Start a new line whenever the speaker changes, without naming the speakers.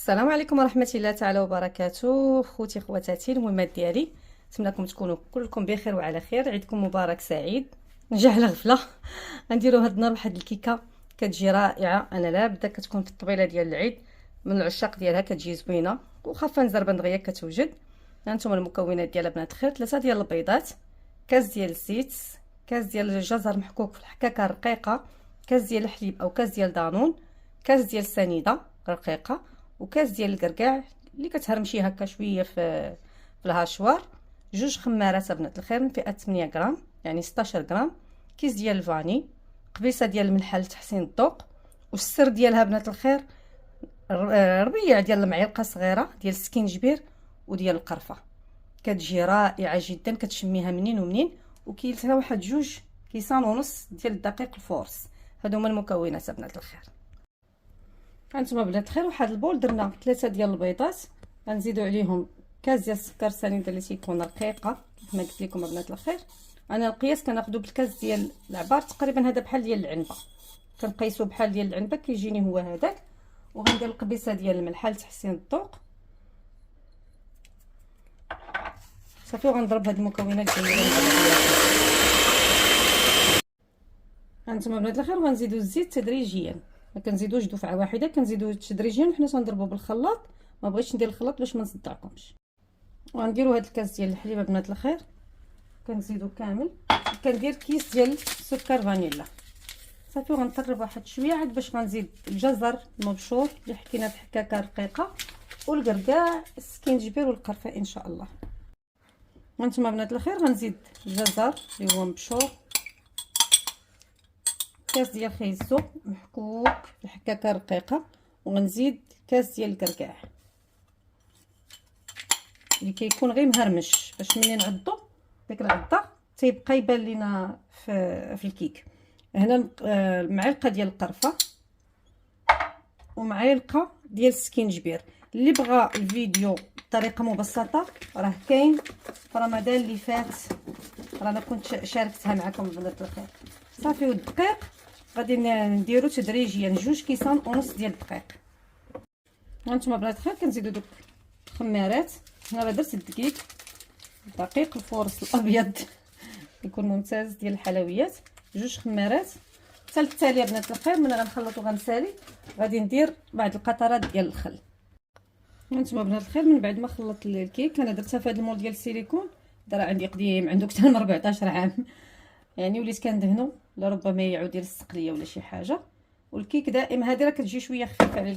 السلام عليكم ورحمه الله تعالى وبركاته. خوتي خواتاتي المهمات ديالي، نتمنىكم تكونوا كلكم بخير وعلى خير. عيدكم مبارك سعيد. نجي على غفله غنديروا هاد النهار واحد الكيكه كتجي رائعه. انا لابد كتكون في الطبيله ديال العيد، من العشاق ديالها كتجي زوينه وخافه نزربه دغيا كتوجد. هانتوما المكونات ديالها بنات الخير: 3 ديال البيضات، كاس ديال الزيت، كاس ديال الجزر محكوك في الحكاكه رقيقه، كاس ديال الحليب او كاس ديال دانون، كاس ديال السنيده رقيقه، وكاس ديال الكركاع اللي كتهرمشي هكا شويه في الهاشوار، جوج خمارات بنات الخير من فئه 8 غرام يعني 16 غرام، كيس ديال الفاني، قبيصه ديال الملحه لتحسين الذوق، والسر ديالها بنات الخير ربيع ديال المعلقه صغيره ديال السكينجبير وديال القرفه. كتجي رائعه جدا، كتشميها منين ومنين. وكاين حتى واحد 2 كيسان ونص ديال الدقيق الفورس. هادو هما المكونات بنات الخير. هانتوما بنات الخير، واحد البول درنا 3 ديال البيضات، غنزيدو عليهم كاس ديال السكر سنيده اللي تيكون رقيقه كما قلت لكم بنات الخير. انا القياس كناخذو بالكاس ديال العبار تقريبا هذا بحال ديال العنبه، كنقيسو بحال ديال العنبه كيجيني هو هذاك. وغندير القبيصه ديال الملحه لتحسين الذوق صافي. وغنضرب هاد المكونات جيدا. هانتوما بنات الخير، وغنزيدو الزيت تدريجيا، ما كنزيدوش دفعه واحده، كنزيدو تدريجيا وحنا تنضربو بالخلاط. ما بغيتش ندير الخلاط باش ما نصدعكمش. وغنديرو هاد الكاس ديال الحليب بنات الخير، كنزيدو كامل. كندير كيس ديال سكر فانيلا صافي. وغنطرب واحد شويه عاد باش غنزيد الجزر المبشور اللي حكينا بحكاكه رقيقه، والكركاع، السكينجبير والقرفه ان شاء الله. وانتما بنات الخير غنزيد الجزر اللي هو مبشور، كاس ديال خيزو محكوك بحكاكه رقيقه، وغنزيد كاس ديال الكركاع اللي كيكون غير مهرمش باش ملي نعضو ديك العضه تيبقى يبان لينا في الكيك. هنا معلقه ديال القرفه ومعلقه ديال السكينجبير. اللي بغى الفيديو بطريقه مبسطه راه كاين في رمضان اللي فات، رانا كنت شاركتها معكم بنات الخير صافي. والدقيق غادي نديرو تدريجيا 2 كيسان ونص ديال الدقيق. هانتوما بنات الخير كنزيدو دوك الخمارات. هنا راه درت الدقيق الفورس الابيض يكون ممتاز ديال الحلويات، 2 خمارات. حتى التاليه بنات الخير ملي غنخلط وغنسالي غادي ندير بعض القطرات ديال الخل. هانتوما بنات الخير من بعد ما خلطت الكيك، انا درتها في هذا المول ديال السيليكون، دار عندي قديم عنده اكثر من 14 عام يعني، وليت كندهنو لربما يعود ديال السقليه ولا شي حاجه. والكيك دائما هذه راه كتجي شويه خفيفه على الكيك.